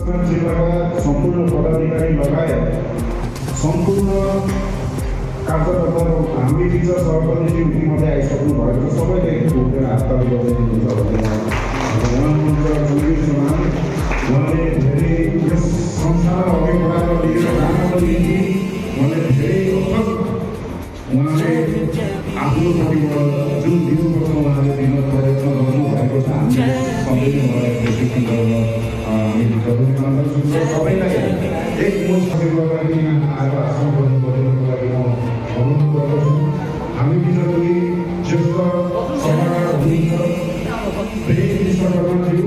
जिल्लाका सम्पूर्ण पदाधिकारी लगायत सम्पूर्ण कार्यकर्ताहरू हामी टिचर सहकर्मी मिटिङमध्ये आइसक्नु भएको छ। सबैले उठेर हातताली बजाइदिनुहुन्छ भन्ने उहाँनुहुन्छ जङ्गिर चौहान। उहाँले धेरै यस संस्थालाई अघि बढाएर लिएर जानको निम्ति उहाँले धेरै उहाँले आफ्नो परिवार जुन दिनुपर्छ उहाँले दिन प्रयत्न गर्नुभएको छ। हामी सबैले उहाँलाई प्रोत्साहन गर्न हामी जरुरी मान्दछौँ। सबैलाई एक मुठभरि लगाएर यहाँ आएर आसन गर्नु पर्नेको लागि म अनुरोध गर्दछु। हामी बिचरा ज्येष्ठ सभागार हुनुहुन्छ धेरै विश्वकर्माज्यू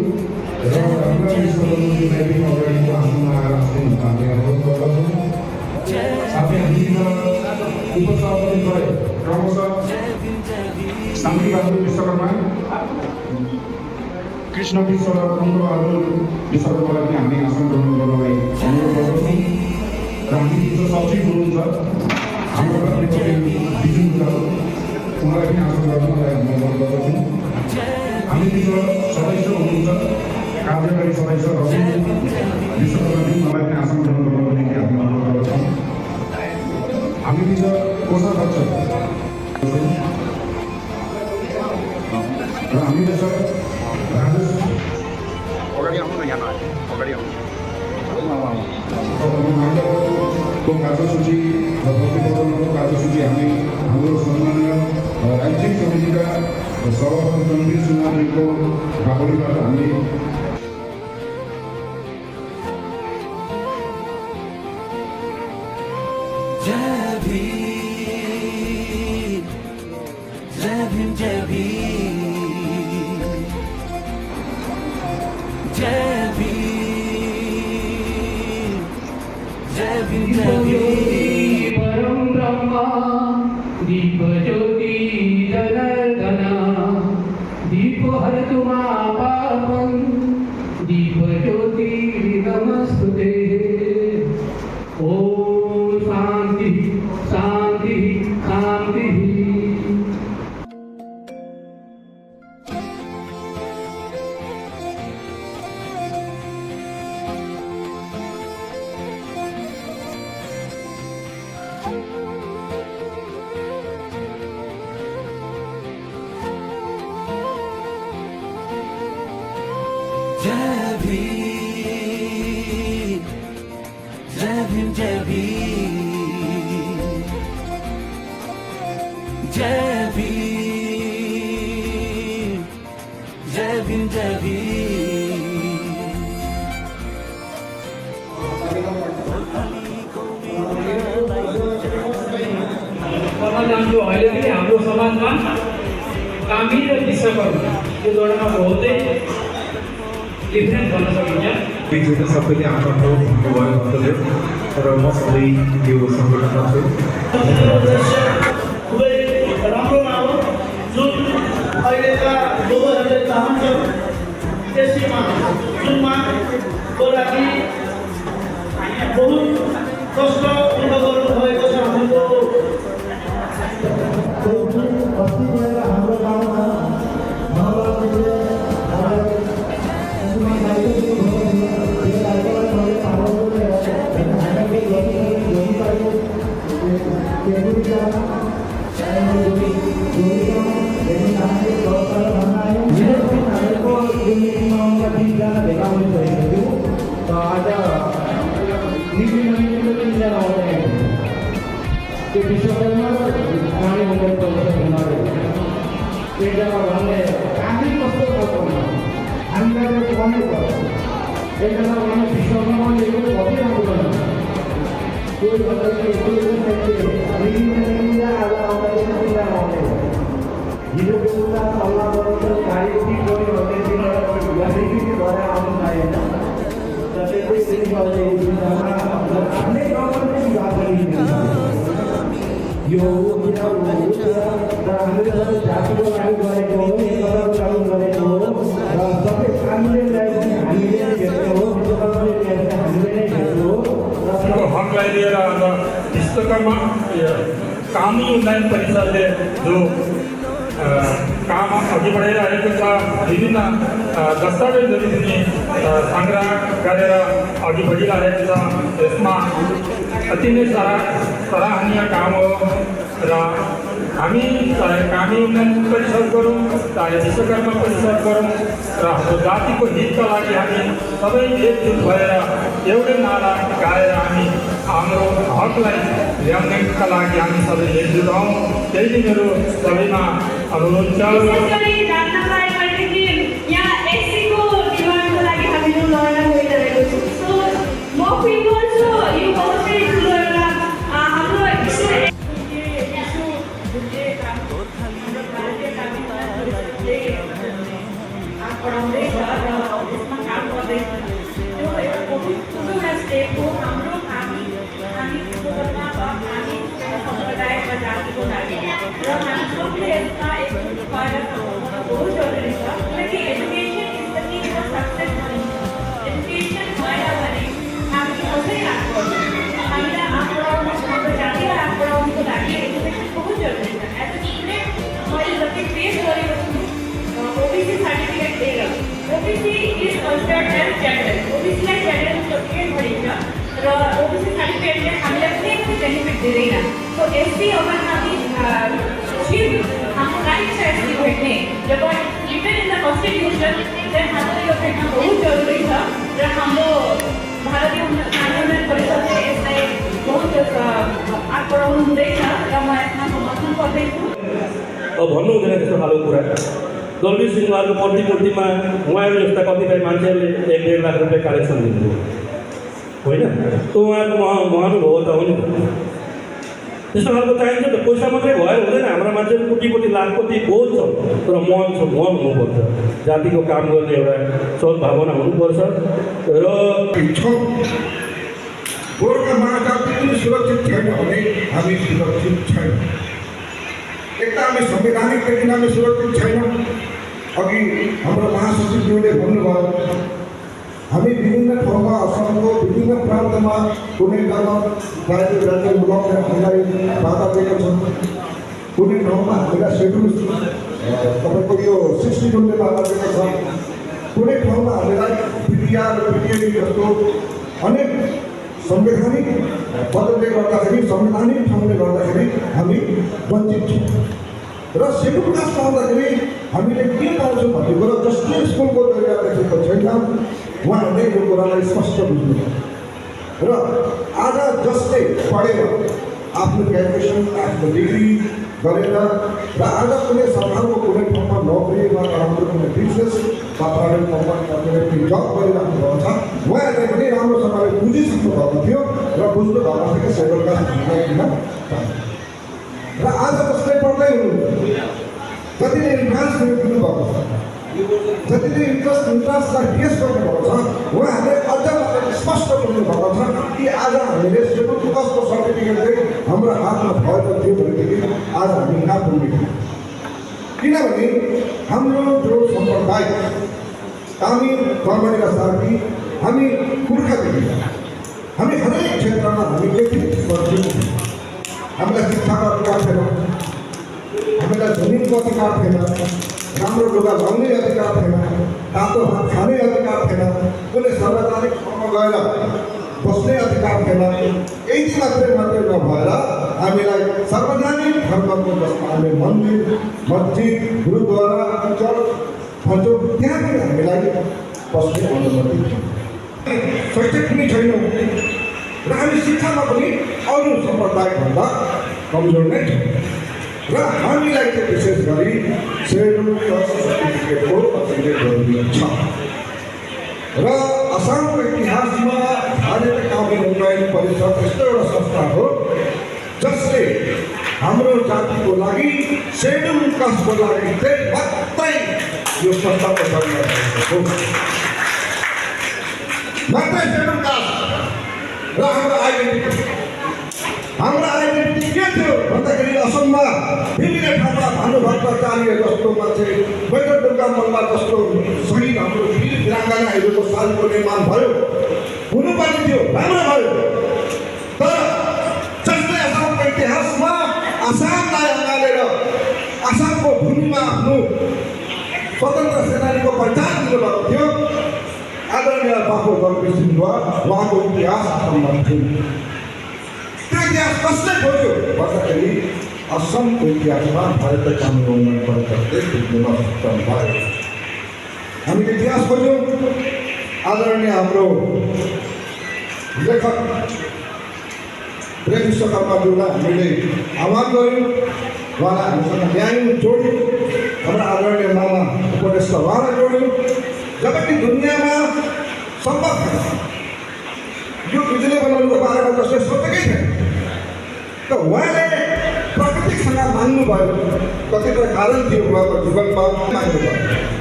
र रामलाल विश्वकर्माज्यूलाई पनि अगाडिको आसनमा आएर आसन हामी अनुरोध गर्दछौँ। साथै हामीसँग उपसभापति भए क्रमशः शान्तिबहादुर विश्वकर्मा, कृष्ण विश्व र कुण्डबहादुर विश्वकर्मालाई पनि हामी आसन ग्रहण गर्नलाई अनुरोध गर्दछौँ। र हामी जो सचिव हुनुहुन्छ हाम्रो बिजुन गुरुङ उहाँलाई पनि आसन गर्नलाई हामी अनुरोध गर्दछौँ। हामी बिच सदस्य हुनुहुन्छ कार्यकारी सदस्य रवि विश्वकर्माज्यू उहाँलाई पनि आसन ग्रहण गर्नको निम्ति हामी अनुरोध गर्दछौँ। हामी बिच कोषाध्यक्ष र हामी बिच राजेश अगाडि आउनु न, यहाँ अगाडि आउनु को कार्यसूची र प्रतिबद्धको कार्यसूची हामी हाम्रो सम्मानीय राज्य समितिका सभापति जङ्गिर चौहानको बाहुलीबाट हामी परम ब्रह्मा दीप ज्योति जनार्दना दीप हरतु मा पापं दीप ज्योति नमस्तुते। ओम शांति शांति शांति। जय भीम, जय भीम, जय भीम, जय भीम, जय भीम, जय भीम। जो अहिले पनि हाम्रो समाजमा कामी र विश्वकर्मा यो जोडमा बहुतै डिफ्रेन्ट गर्न सकिन्छ। बिजुली सबैले आफ्नो भन्नुभयो मन्तव्य र म सधैँ यो सङ्गठनमा छु। खुबै राम्रो हो जुन अहिलेका युवाहरूले चाहन्छन् त्यसैमा जुनमा लागि बहुत कष्ट अनुभव गर्नुभएको छ। हाम्रो गाउँमा विश्वकर्मा प्राणी मण्डलको एकजना भन्ने आफै कस्तो खालको हामीलाई भन्नै पर्छ। एकजना भन्ने विश्वकर्माले कति राम्रो गर्छ कोही भन्दाखेरि आज आउँदाखेरि हिजो बेलुका सल्लाह गरेर गाडी ठिक गऱ्यो भने दिन भएर आउनु पाएन। आफ्नै गाउँमा पनि सुधार गरिन्छ। यो हामीले जातिको लागि गरेको हो, एकताको लागि गरेको हो र सबै कानुनलाई पनि हामीले हेर्ने हो, विश्वकर्माले हामीले नै हेर्ने हो। हकलाई लिएर आज विश्वकर्मा कानुनी उन्नयन परिषदले जो काम अघि बढाइरहेको छ, विभिन्न दस्तावेजहरू पनि सङ्ग्रह गरेर अघि बढिरहेको छ। यसमा अति नै सराहनीय काम हो र हामी चाहे कामी उन्नयन परिषद गरौँ, चाहे विश्वकर्मा परिषद गरौँ र हाम्रो जातिको हितका लागि हामी सबै एकजुट भएर एउटै नारा गाएर हामी हाम्रो हकलाई ल्याउनका लागि हामी सबै एकजुट हौँ। त्यही नै मेरो सबैमा अनुरोध छ। OBC is considered as gender. OBC लाई gender certificate भनिन्छ र OBC certificate ले हामीलाई कुनै पनि बेनिफिट दिँदैन। सो SC अगर हामी हाम्रो राइट छ SC भेट्ने जब written in the constitution then हाम्रो यो भेट्न बहुत जरुरी छ र हाम्रो भारतीय उन्नयन परिषदले यसलाई बहुत आग बढाउनु हुँदैछ र म यसमा समर्थन गर्दैछु। अब भन्नु हुँदैन त्यस्तो खालको कुरा। दलवीर सिंहको प्रतिमूर्तिमा उहाँहरू जस्ता कतिपय मान्छेहरूले 1-1.5 लाख रुपियाँ कलेक्सन दिनुभयो होइन, त्यो उहाँको महानुभावता हो नि। त्यस्तो खालको चाहिन्छ त। पैसा मात्रै भयो हुँदैन। हाम्रा मान्छेहरू कोटी लाखपति बोल्छ तर मन हुनुपर्छ। जातिको काम गर्ने एउटा सद्भावना हुनुपर्छ र गोर्खामा जाति पनि सुरक्षित छैन भने हामी सुरक्षित छैन। एक त हामी संवैधानिकदेखि हामी सुरक्षित छैन। अघि हाम्रो महासचिवज्यूले भन्नुभयो हामी विभिन्न ठाउँमा असमको विभिन्न प्रान्तमा कुनै ठाउँमा राज्य मुलकले हामीलाई बाधा दिएका छन्, कुनै ठाउँमा हामीलाई सेड्युल तपाईँको यो 62ले बाधा दिएको छ, कुनै ठाउँमा हामीलाई पिडिआर र पिडिएडी जस्तो अनेक संवैधानिक पदले गर्दाखेरि संवैधानिक ठाउँले गर्दाखेरि हामी वञ्चित छौँ। र सेड्युल कास्टमा आउँदाखेरि हामीले के पाउँछौँ भन्ने कुरा जसले स्कुलको जरिया देखेको छैन उहाँहरूले यो कुरालाई स्पष्ट बुझ्नु। र आज जसले पढेर आफ्नो ग्रेजुएसन आफ्नो डिग्री गरेर र आज कुनै सरकारको कुनै ठाउँमा नोकरी वा राम्रो कुनै बिजनेस वा प्राइभेट कम्पनीमा कुनै जब गरिराख्नु भएको छ उहाँहरूले पनि राम्रोसँगले बुझिसक्नु भएको थियो र बुझ्नु भएको थियो कि सेड्युल कास्ट किन। र आज जसले पढ्दै हुनुहुन्छ जतिले इन्ट्रान्स दिनुभएको छ, जतिले इन्ट्रान्सलाई फेस गर्नुभएको छ उहाँहरूले अझ स्पष्ट बुझ्नुभएको छ कि आज हामीले सेड्युल कास्टको सर्टिफिकेट चाहिँ हाम्रो हातमा भएको थियो भनेदेखि आज हामी कहाँ पुग्ने। किनभने हाम्रो जो सम्प्रदाय कामी कर्मणीका साथी हामी पुर्खादेखि हामी हरेक क्षेत्रमा हामी एकत्रित गर्छौँ। हामीलाई शिक्षाको अधिकार थिएन, हामीलाई जमिनको अधिकार थिएन, राम्रो लुगा लाउने अधिकार थिएन, तातो भात खाने अधिकार थिएन, कुनै सार्वजनिक ठाउँमा गएर बस्ने अधिकार थिएन। यति मात्रै नभएर हामीलाई सार्वजनिक धर्मको जसमा हामी मन्दिर मस्जिद गुरुद्वारा चर्च भन्छौँ त्यहाँ पनि हामीलाई बस्ने अनुमति थियो। शैक्षिक पनि छैनौँ र हामी शिक्षामा पनि अरू सम्प्रदायभन्दा कमजोर नै छौँ। र हामीलाई चाहिँ विशेष गरी सेड्युल कास्ट सर्टिफिकेटको अत्यन्तै जरुरी छ। र असमको इतिहासमा भारतीय कामी उन्नयन परिषद यस्तो एउटा संस्था हो जसले हाम्रो जातिको लागि सेड्युल कास्टको लागि चाहिँ मात्रै यो संस्थाको जन्म हो। मात्रै सेड्युल कास्ट र हाम्रो आइडेन्टिटी के थियो भन्दाखेरि असममा विभिन्न ठाउँमा भानुभट्टाचार्य जस्तो मान्छे, बैठक दुर्गा मल्ल जस्तो शहीद हाम्रो वीर वीराङ्गनाहरूको सालको निर्माण भयो, हुनुपर्ने थियो, राम्रो भयो। तर जसले असमको इतिहासमा आसामलाई अँगालेर आसामको भूमिमा आफ्नो स्वतन्त्र सेनानीको पहिचान दिनुभएको थियो आदरणीय बाबु दलबीर सिंहद्वारा उहाँको इतिहास सम्बन्धित त्यो इतिहास कसले खोज्यो भन्दाखेरि असमको इतिहासमा भारतीय कानुन उन्नयन परिषदले बुझ्न सक्षम भयो। हामीले इतिहास खोज्यौँ। आदरणीय हाम्रो लेखक प्रेम विश्वकर्माज्यूलाई हामीले आह्वान गऱ्यौँ, उहाँलाई हामीसँग ल्यायौँ, जोड्यौँ। हाम्रा आदरणीय मामा उपदेशका उहाँलाई जोड्यौँ। जबकि दुनियाँमा सम्भव छैन, यो बिजुली बनाउनुको बारेमा जसले सोचेकै थिएन। त उहाँले प्रकृतिसँग मान्नुभयो। कतिपय कारण थियो उहाँको जीवनमा, मान्नुभयो।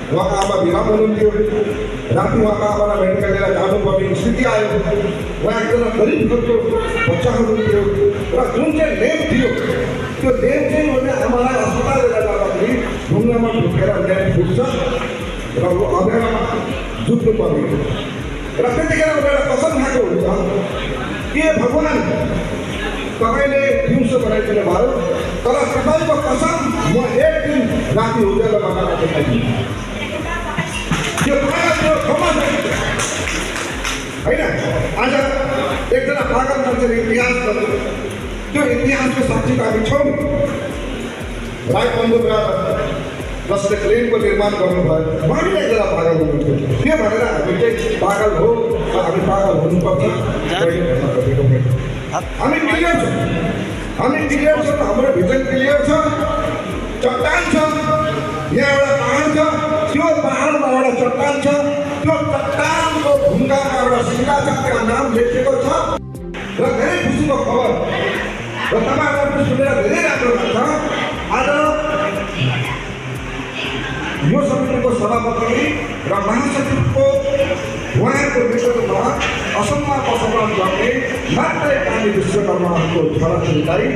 उहाँको आमा बिराम हुनुहुन्थ्यो, राति उहाँको आमालाई मेडिकल लिएर जानुपर्ने स्थिति आयो। उहाँ एकजना गरिब घरको बच्चा हुनुहुन्थ्यो र जुन चाहिँ लेप थियो त्यो लेप चाहिँ उनले आमालाई अस्पताल लिएर जाँदाखेरि ढुङ्गामा ढुकेर लेप फुट्छ र ऊ अँध्यारोमा जुट्नु पर्ने र त्यतिखेर उनीहरू कसम खाएको हुन्छ के भगवान् तपाईँले दिउँसो बनाइदिनु भयो, तर तपाईँको कसम म एक दिन राति उज्यालो बनाएर देखाइदिन्छु। त्यो क्षमा होइन। आज एकजना पागल मान्छेले इतिहास गर्छ, त्यो इतिहासको साक्षी त हामी छौँ। राई बन्धुका जसले प्लेनको निर्माण गर्नुभयो, उहाँले एकजना पागल हुनुहुन्थ्यो। के भनेर हामी चाहिँ पागल हो र हामी पागल हुनुपर्छ हामी क्लियर छौँ। हामी क्लियर छौँ, हाम्रो भिजन क्लियर छ। चट्टान छ, यहाँ एउटा पहाड छ, त्यो पहाडमा एउटा चट्टान छ, त्यो चट्टानको ढुङ्गामा एउटा शिला छ, त्यहाँ नाम लेखेको छ। र धेरै खुसीको खबर र तपाईँहरूलाई सुनेर धेरै राम्रो लाग्छ। आज यो समितिको सभापति र महासचिवको उहाँको नेतृत्वमा असममा बसोबास गर्ने मात्रै कामी विश्वकर्माको छोराछोरीलाई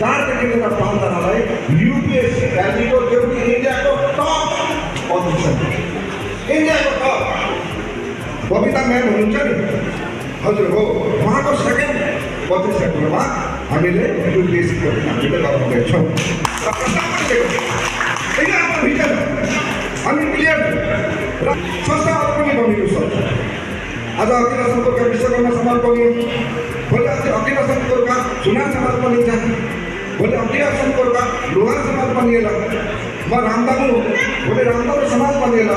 4 देखि लिएर 5 जनालाई युपिएससी भ्यालीको त्यो इन्डियाको टप पोजिसन, इन्डियाको टप बबिता म्याम हुनुहुन्छ नि, हजुर हो, उहाँको सेकेन्ड पोजिसनमा हामीले युपिएससीको हामीले गराउँदैछौँ। हामी क्लियर र संस्थाहरू पनि बनिनु सक्छ। आज अखिल सम्पर्क विश्वकर्मा समाज बन्यो, भोलि अखिल सम्पर्क सुनार समाज बनिन्छ, भोलि अखिल सम्पर्क लोहार समाज बनिएला, म रामदामु भोलि रामदामु समाज बनिएला।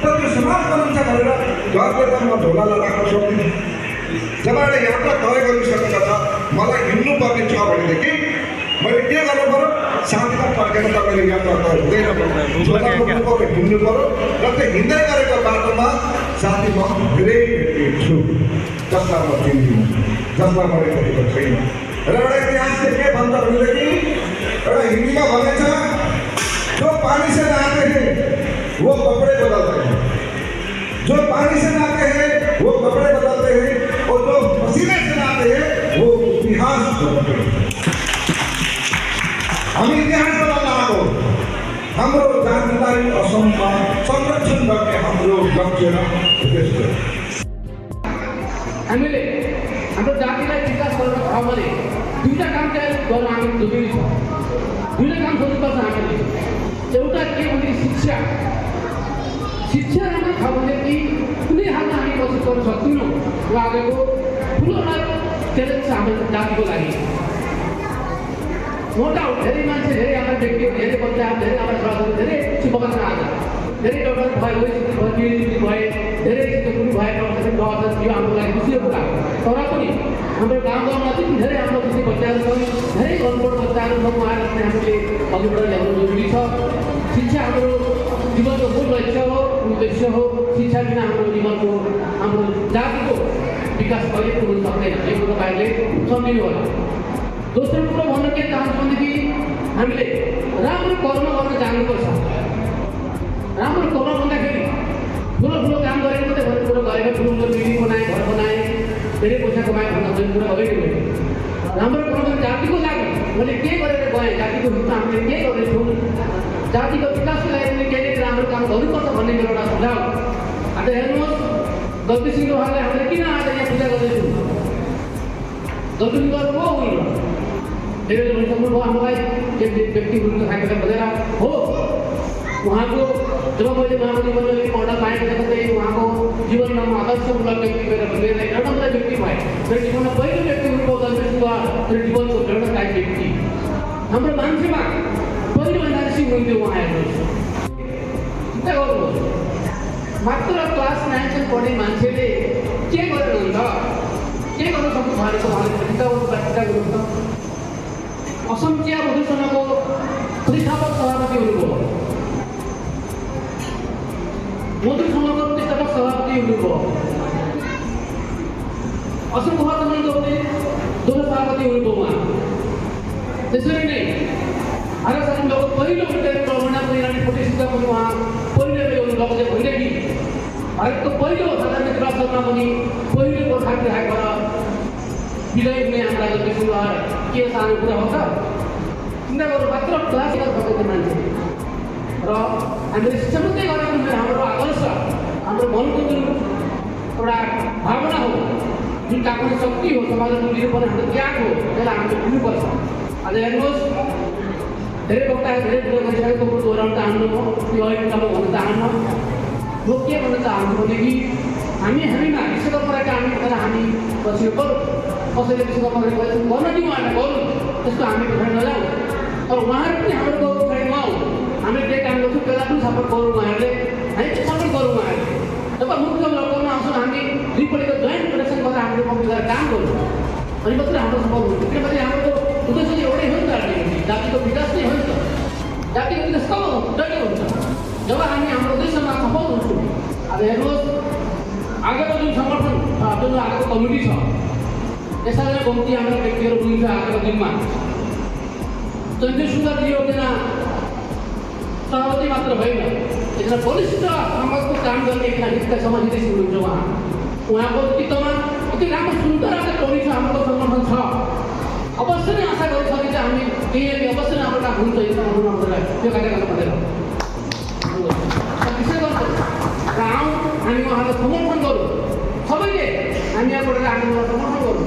तर त्यो समाज बनिन्छ भनेर घरबाट म ढोलालाई राख्न सक्दिनँ। जब एउटा यात्रा तय गरिसकेको छ, मलाई हिँड्नुपर्ने छ भनेदेखि मैले के गर्नु पऱ्यो? साथीलाई फर्केर तपाईँले यात्रा तय हुँदैन, हिँड्नु पऱ्यो। र त्यो हिँड्दै गरेको बाटोमा साथी म धेरै भेट्छु, जसलाई म चिन्दिनँ, जसलाई मैले देखेको छैन। र एउटा इतिहासले के भन्छ भनेदेखि एउटा हिन्दीमा भनेछ, जो पानी से नहाते हैं वो कपड़े बदलते हैं, जो पानी से नहाते हैं वो कपड़े बदलते हैं, और जो पसीने से नहाते हैं वो इतिहास बदलते हैं। हामी इतिहास बदल्न आएको, हाम्रो जातिलाई असममा संरक्षण गर्ने हाम्रो लक्ष्य र उद्देश्य। हामीले हाम्रो जातिलाई विकास गर्न छ भने दुईवटा काम चाहिँ गर्न हामी जरुरी छ। दुईवटा काम गर्नुपर्छ हामीले। एउटा के भने शिक्षा, शिक्षा राम्रो छ भनेदेखि कुनै हालमा हामी पछि गर्न सक्दैनौँ। र आजको ठुलो एउटा च्यालेन्ज छ हाम्रो जातिको लागि। नो डाउट धेरै मान्छे, धेरै हाम्रो व्यक्तिहरू, धेरै बच्चाहरू, धेरै हाम्रो छोराछोरी धेरै शुभकामना आज धेरै डक्टर भए, भए धेरै शिक्षकहरू भए, प्रशासन यो हाम्रो लागि खुसीको कुरा हो। तर पनि हाम्रो गाउँमा चाहिँ धेरै हाम्रो जस्तै बच्चाहरू छन्, धेरै अनपढ बच्चाहरू छन्, उहाँहरू चाहिँ हामीले अघिबाट ल्याउनु जरुरी छ। शिक्षा हाम्रो जीवनको मूल लक्ष्य हो, उद्देश्य हो। शिक्षा बिना हाम्रो जीवनको, हाम्रो जातिको विकास कहिले हुन सक्दैन, यो कुरो तपाईँहरूले सम्झिनु होला। दोस्रो कुरो भन्न के चाहन्छु भनेदेखि हामीले राम्रो कर्म गर्न जान्नुपर्छ। राम्रो कर्म भन्दाखेरि ठुलो ठुलो काम गरेको मात्रै भन्ने कुरो गरेको, ठुलो ठुलो बिल्डिङ बनाए, घर बनाए, धेरै पैसा कमाए भन्ने कुरो अगाडि गयो। राम्रो कर्म जातिको लागि मैले के गरेर गएँ, जातिको हितमा हामीले के गर्दैछौँ, जातिको विकासको लागि हामीले के राम्रो काम गर्नुपर्छ भन्ने मेरो एउटा सुझाव। आज हेर्नुहोस्, दलबीर सिंह उहाँलाई हामीले किन आज यहाँ पूजा गर्दैछौँ? दलबीर सिंह को हुनु धेरै सक्नुभयो हामीलाई, व्यक्ति हुनुहुन्छ साइकल बजेर हो। उहाँको जब मैले उहाँको जीवनमा एउटा पाएको चाहिँ उहाँको जीवनमा म आदर्शमूलक व्यक्ति लिएर एउटा मात्रै व्यक्ति भए मेरो जीवनमा पहिलो व्यक्ति हुनुभयो दलबहादुर मेरो जीवनको प्रेरणादायी व्यक्ति हाम्रो मान्छेमा पहिलो एनआरसी हुन्थ्यो उहाँ हेर्नुहोस् चिन्ता गर्नुहोस् मात्र क्लास 9 पढ्ने मान्छेले के गरेर हुन्छ के गर्न सक्नु भएको उहाँले चिन्ता गर्नु त असम चिया प्रदूषणको प्रतिष्ठापक सभापति हुनुभयो मधुर समूहको प्रतिष्ठापक सभापति हुनुभयो असम महासङ्घको पनि दोस्रो सभापति हुनुभयो उहाँ त्यसरी नै भारत संघको पहिलो विद्यार्थी प्रबन्धन परिणामी प्रतिष्ठित पनि उहाँ पहिलो ल्याउनु लगेको होइन कि भारतको पहिलो साधारण निर्वाचनमा पनि पहिलो गोर्खा विधायकबाट विजयी हुने हाम्रा जति के सानो कुरा हो त चिन्ता गर्नु मात्र क्लास भएको मान्छे र हामीले शिक्षामूर्ति गरेको हाम्रो आदर्श हाम्रो मनको जुन एउटा भावना हो जुन काकुने शक्ति हो समाजको लिनुपर्ने हाम्रो त्याग हो त्यसलाई हामीले बुझ्नुपर्छ आज हेर्नुहोस् धेरै वक्ताहरू धेरै कुरा गरिसकेको कुरो दोहोऱ्याउन चाहनु म यो अहिले म भन्न चाहन्न म के भन्न चाहन्छु भनेदेखि हामीमा विश्वकर्माका हामी पछिल्लो पऱ्यो कसैले विश्वकर्मा गर्न दिउँ उहाँलाई गरौँ त्यसको हामी पछाडि नजाउँ तर उहाँहरू पनि हाम्रो पछाडि नआउँ हामीले के काम गर्छौँ त्यसलाई पनि सपोर्ट गरौँ उहाँहरूले हामी चाहिँ सपोर्ट गरौँ उहाँहरूले जब मुख्य लकडाउनमा आउँछौँ हामी दुईपल्टको जोइन्ट प्रोडक्सन गरेर हामीले कम्प्युटर काम गर्छौँ अनि मात्रै हाम्रो सफल हुन्छ किनभने हाम्रो उद्देश्य चाहिँ एउटै हो नि त जातिको विकास नै हो नि त जातिको विकास कब कहिले हुन्छ जब हामी हाम्रो उद्देश्यमा सफल हुन्छौँ आज हेर्नुहोस् आजको जुन सङ्गठन जुन आजको कमिटी छ यसरी कम्ती हाम्रो व्यक्तिहरू हुनुहुन्छ आजको दिनमा चन्द्र सुन्दरजी एकजना सभापति मात्र होइन एकजना वरिष्ठ समाजको काम गर्ने एकजना हितका समाजहितैषी हुनुहुन्छ उहाँको नेतृत्वमा यति राम्रो सुन्दर आज कमिटी छ हाम्रो सङ्गठन छ अवश्य नै आशा गर्छ कि चाहिँ हामी केही अवश्य नै हाम्रो काम हुन्छ यो सङ्गठनलाई त्यो कार्यक्रम बनेर विशेष गर्छ र आउँ हामी उहाँलाई समर्थन गरौँ सबैले हामी यहाँबाट हामी उहाँलाई समर्थन गरौँ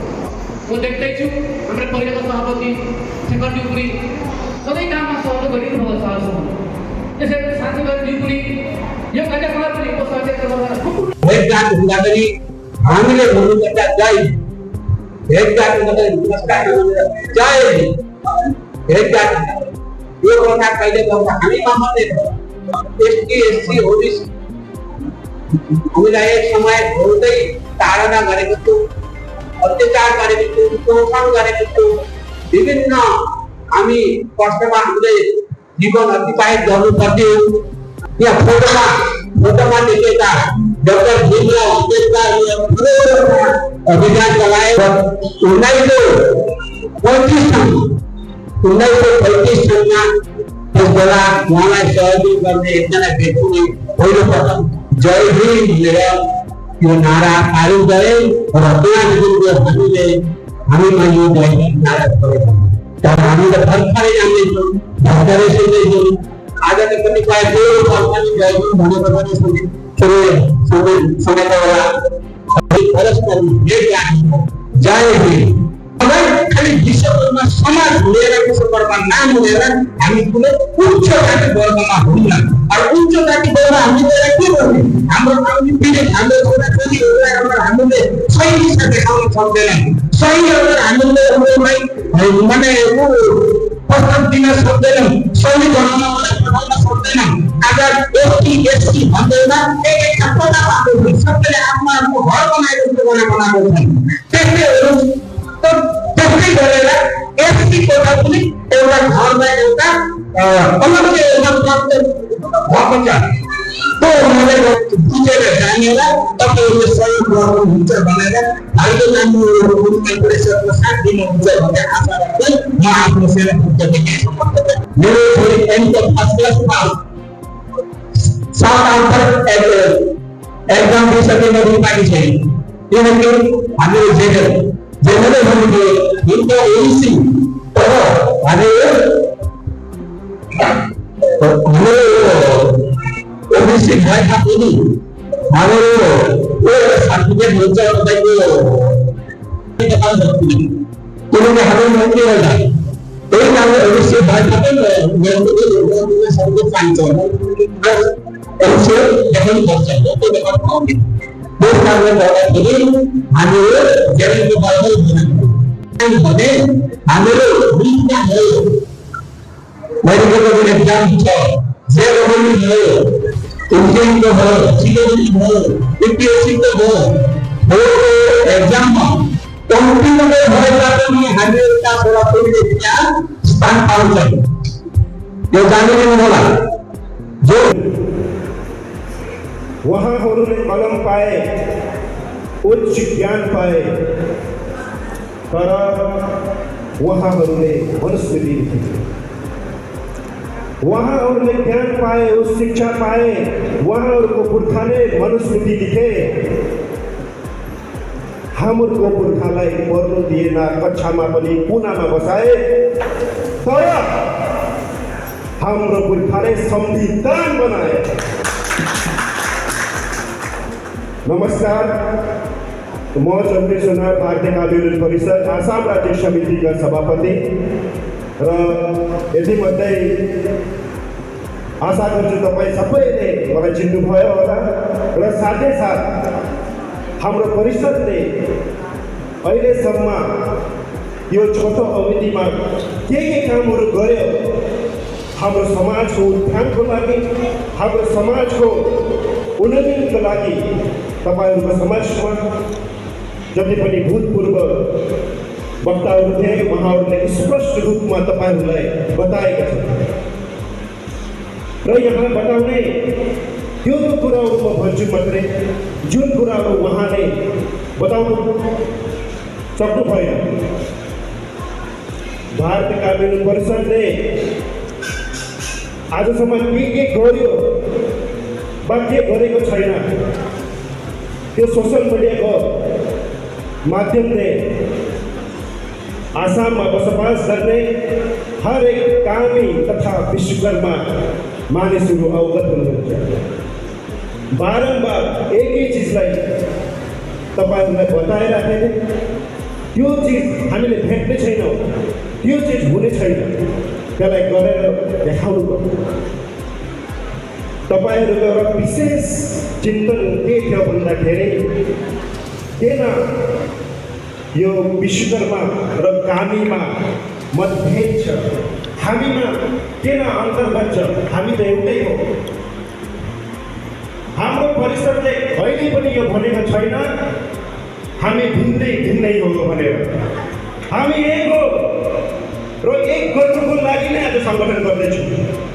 म देख्दैछु हाम्रो पहिलाको सभापति शेखर डिउपुरी सधैँ काममा सहयोग गरिरहनु भएको छ त्यसै गरी साथीभाइ डिउपुरी यो कार्यक्रमलाई पनि उपसहयोग गरेर भेटघाट हुँदाखेरि हामीले भन्नुपर्दा जय भेटघाट हुँदाखेरि नमस्कार जय भेटघाट यो কথা कहिले गर्दा हामीमा मात्रै एसटी एससी ओबीसी हामीलाई एक समय बहुतै ताडना गरेको थियो अत्याचार गरेको थियो शोषण गरेको थियो विभिन्न हामी कष्टमा हामीले जीवन अतिबाहित गर्नु पर्थ्यो यहाँ फोटोमा देखेका डाक्टर भीमराव अम्बेडकर अभियान चलाए 1935 सालमा त्यस बेला उहाँलाई सहयोग गर्ने एकजना व्यक्तिले पहिलोपटक जय भीम भनेर यो नारा पारित गरे र त्यहाँदेखिको हामीमा यो जय भीम नारा गरेको तर हामी त भर्खरै जान्दैछौँ भर्खरै सुन्दैछौँ आज त कतिपय कम्पनी जय भीम भनेर पनि सुनेको होला परस्पर भेट जय भीम खाली विश्वकर्मा समाज लिएर विश्वकर्मा नाम लिएर हामी कुनै उच्च जाति वर्गमा हुन्न उच्च जाति वर्गमा हामी लिएर के गर्ने हाम्रो आउने पिँढी हाम्रो छोराछोरीहरूलाई हामीले सही दिशा देखाउन सक्दैनौँ सही अगर हामीले उनीहरूलाई माने प्रस्ताव दिन सक्दैनौँ सही बनाउनलाई पठाउन सक्दैनौँ आज एसटी भन्दैन एक सबैले आफ्नो घर बनाएको बनाएको छन् त्यस्तै गरेर एसटी कोटा पनि एउटा घरमा एउटा अलग्गै एउटा प्राप्त भएको छ त्यो उहाँले बुझेर जानेर तपाईँहरूले सहयोग गर्नुहुन्छ भनेर अहिले राम्रो परिषदको साथ दिनुहुन्छ भन्ने आशा राख्दै म आफ्नो सेवा मेरो छोरी एमटेक फर्स्ट क्लासमा साउथ आन्सर एक्जाम दिइसकेको पाएको छैन किनकि हामीले जेनरल हामीले इन्टर एसी तर हामीले ओबीसी भएका पनि हाम्रो सर्टिफिकेट हुन्छ तपाईँको किनकि हाम्रो मन्त्रीहरूलाई त्यही कारणले ओबीसी त्यसो भएपछि मेरो सबैको चाहिन्छ देखाउनुपर्छ त्यो देखाउनु पाउने त्यस कारणले गर्दाखेरि हामीहरू ज्ञानको बल भने हामीहरू विज्ञानहरू मेडिकल एक्जाम छ जेरोबोली भयो इंडियन को भयो सीएमडी भयो यूपीएससी को भयो बोर्ड एग्जाममा कम्प्युटर भएका पनि हामीहरूका छोराछोरीले त्यहाँ स्थान पाउँछन् यो जानिदिनु होला जो उहाँहरूले कलम पाए उच्च ज्ञान पाए तर उहाँहरूले मनुस्मृति लेखे उहाँहरूले ज्ञान पाए उस शिक्षा पाए उहाँहरूको पुर्खाले मनुस्मृति लेखे हाम्रो पुर्खालाई पढ्नु दिएन कक्षामा पनि कुनामा बसाए तर हाम्रो पुर्खाले संविधान बनाए नमस्कार म चन्द्रेश्वर भारतीय कानून परिषद आसाम राज्य समितिका सभापति र यतिमध्ये आशा गर्छु तपाईँ सबैले मलाई चिन्नुभयो होला र साथै साथ हाम्रो परिषदले अहिलेसम्म यो छोटो अवधिमा के कामहरू गर्यो हाम्रो समाजको उत्थानको लागि हाम्रो समाजको उन्नतिको लागि तपाईहरूको समाजमा जति पनि भूतपूर्व वक्ताहरू थिए उहाँहरूले स्पष्ट रूपमा तपाईहरूलाई बताएका छन् र यहाँ बताउने त्यो कुराहरू म भन्छु मात्रै जुन कुराहरू उहाँले बताउनु सक्नु भएन भारतीय कानून परिषदले आजसम्म के गर्यो वा के गरेको छैन त्यो सोसल मिडियाको माध्यमले आसाममा बसोबास गर्ने हरेक कामी तथा विश्वकर्मा मानिसहरू अवगत हुनुहुन्छ बारम्बार एकै चिजलाई तपाईँहरूलाई बताइराखेको त्यो चिज हामीले भेट्ने छैनौँ त्यो चिज हुने छैन त्यसलाई गरेर देखाउनु पर्छ तपाईँहरूको एउटा विशेष चिन्तन के थियो भन्दाखेरि किन यो विश्वकर्मा र कामीमा मतभेद छ हामीमा किन अन्तर्गत छ हामी त एउटै हो हाम्रो परिषदले कहिले पनि यो भनेको छैन हामी भिन्नै हो भनेर हामी एक हो र एक गर्नुको लागि नै आज सङ्गठन गर्दैछौँ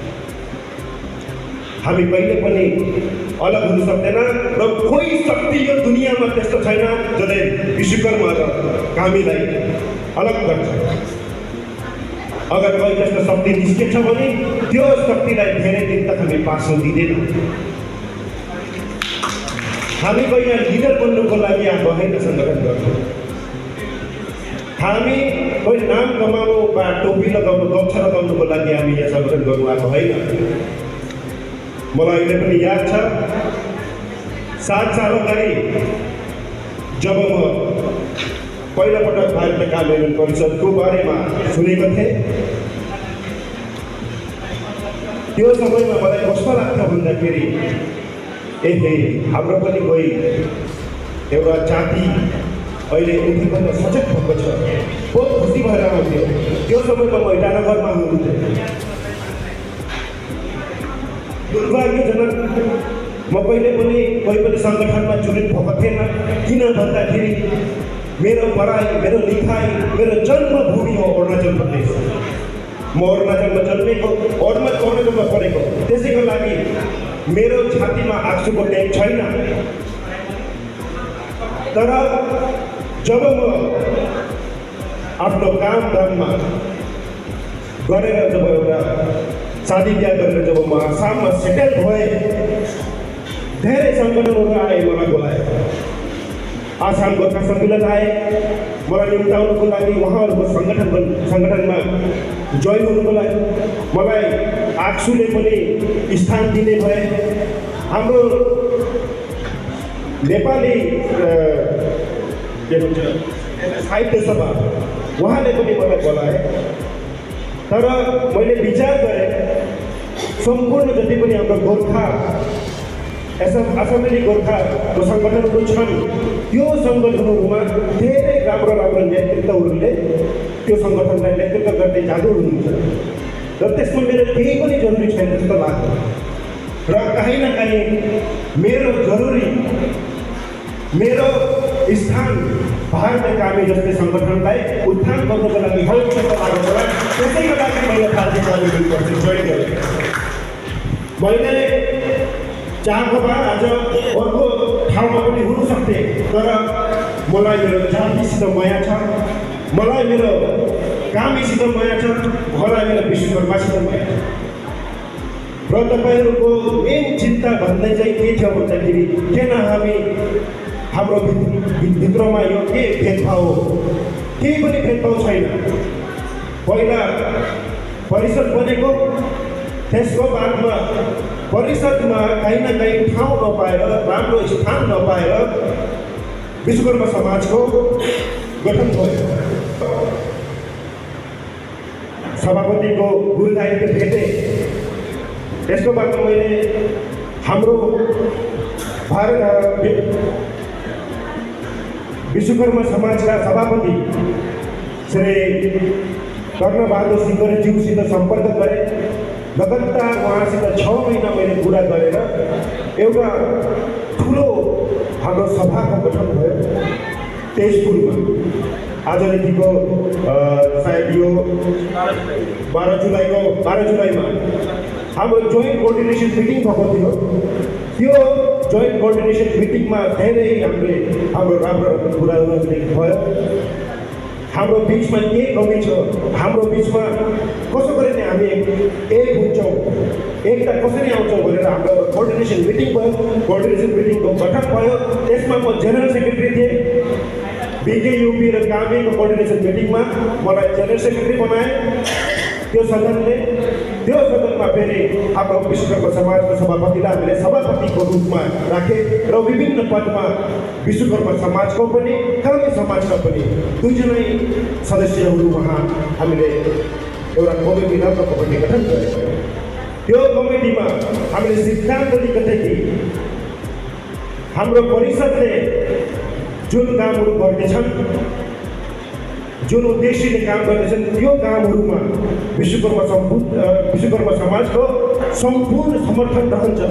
हामी कहिले पनि अलग हुन सक्दैन र कोही शक्ति यो दुनियाँमा त्यस्तो छैन जसले विश्वकर्मा र कामीलाई अलग गर्छ अगर कोही त्यस्तो शक्ति निस्केछ भने त्यो शक्तिलाई धेरै दिन तक हामी पास्न दिँदैनौँ हामी कहिले लिडर बन्नुको लागि आएको होइन सङ्गठन गर्छौँ हामी कोही नाम कमाउनु वा टोपी लगाउनु गम्छ लगाउनुको लागि हामी यहाँ सङ्गठन गर्नु आएको होइन मलाई अहिले पनि याद छ 7 साल अगाडि जब म पहिलोपटक भारतीय कानून परिषदको बारेमा सुनेको थिएँ त्यो समयमा मलाई कस्तो लाग्थ्यो भन्दाखेरि ए हाम्रो पनि कोही एउटा जाति अहिले उठिभन्दा सचेत भएको छ बहुत खुसी भएर आउँथ्यो त्यो समयमा म इटानगरमा हुनुहुन्थ्यो दुर्भाग्यजनक म कहिले पनि कोही पनि सङ्गठनमा चुनित भएको थिएन किन भन्दाखेरि मेरो पढाइ मेरो लिखाइ मेरो जन्मभूमि हो अरुणाचल प्रदेश म अरुणाचलमा जन्मेको अरुणाचलमा पढेको त्यसैको लागि मेरो छातीमा आँसुको ट्याग छैन तर जब म आफ्नो काम धाममा गरेर जब एउटा शादी बिहा गरेर जब म आसाममा सेटल भएँ धेरै सङ्गठनहरू आए मलाई बोलाए आसाम गोर्खा सम्मेलन आए मलाई निम्ताउनुको लागि उहाँहरूको सङ्गठनमा जोइन हुनुको लागि मलाई आक्सुले पनि स्थान दिने भए हाम्रो नेपाली के भन्छ साहित्य सभा उहाँले पनि मलाई बोलाए तर मैले विचार गरेँ सम्पूर्ण जति पनि हाम्रो गोर्खा असमेली गोर्खाको सङ्गठनहरू छन् त्यो सङ्गठनहरूमा धेरै राम्रो राम्रो नेतृत्वहरूले त्यो सङ्गठनलाई नेतृत्व गर्ने जादु हुनुहुन्छ र त्यसमा मेरो केही पनि जरुरी छैन जस्तो लाग्छ र काहीँ न काहीँ मेरो स्थान भारतीय कामी जस्तै सङ्गठनलाई उत्थान गर्नको लागि हो जस्तो लागेको होला त्यसैको लागि मैले भारतीय कामी युनिभर्सिटी जोइन गरेँ। मैले चाहेको भए आज अर्को ठाउँमा पनि हुन सक्थेँ तर मलाई मेरो जातिसित माया छ, मलाई मेरो कामीसित माया छ, मलाई मेरो विश्वकर्मासित माया छ र तपाईँहरूको मेन चिन्ता भन्दै चाहिँ के थियो भन्दाखेरि किन हाम्रो भित्रमा यो के भेदभाव हो, केही पनि भेदभाव छैन। पहिला परिषद बनेको त्यसको बादमा परिषदमा कहीँ न कहीँ ठाउँ नपाएर राम्रो स्थान नपाएर विश्वकर्मा समाजको गठन भयो। सभापतिको गुरुदायित्व भेटेँ। त्यसको बादमा मैले हाम्रो विश्वकर्मा समाजका सभापति श्री कर्णबहादुर सिंहज्यूसित सम्पर्क गरेँ। लगातार उहाँसित 6 महिना मैले कुरा गरेर एउटा ठुलो हाम्रो सभाको गठन भयो तेजपुरमा। आजदेखिको सायद यो 12 जुलाईमा हाम्रो जोइन्ट कोअर्डिनेसन मिटिङ भएको थियो। त्यो जोइन्ट कोअर्डिनेसन मिटिङमा धेरै हाम्रो राम्रो कुराहरू भयो। हाम्रो बिचमा के कमी छ, हाम्रो बिचमा कसो गरेर हामी एक हुन्छौँ, एकता कसरी आउँछौँ भनेर हाम्रो कोअर्डिनेसन मिटिङ भयो। कोअर्डिनेसन मिटिङको गठन भयो। त्यसमा म जेनरल सेक्रेटरी थिएँ। बिकेयुपी र कामीको कोअर्डिनेसन मिटिङमा मलाई जेनरल सेक्रेटरी बनाए त्यो सदनमा फेरि हाम्रो विश्वकर्मा समाजको सभापतिलाई हामीले सभापतिको रूपमा राखेँ र विभिन्न पदमा विश्वकर्मा समाजको पनि कामी समाजका पनि 2 जनै सदस्यहरू उहाँ हामीले एउटा कमिटी राम्रो कमिटी गठन गरेको। त्यो कमिटीमा हामीले सिद्धान्त लिएको थियौँ कि हाम्रो परिषदले जुन कामहरू गर्दैछन्, जुन उद्देश्यले काम गर्दैछन् त्यो कामहरूमा विश्वकर्मा समाजको सम्पूर्ण समर्थन रहन्छ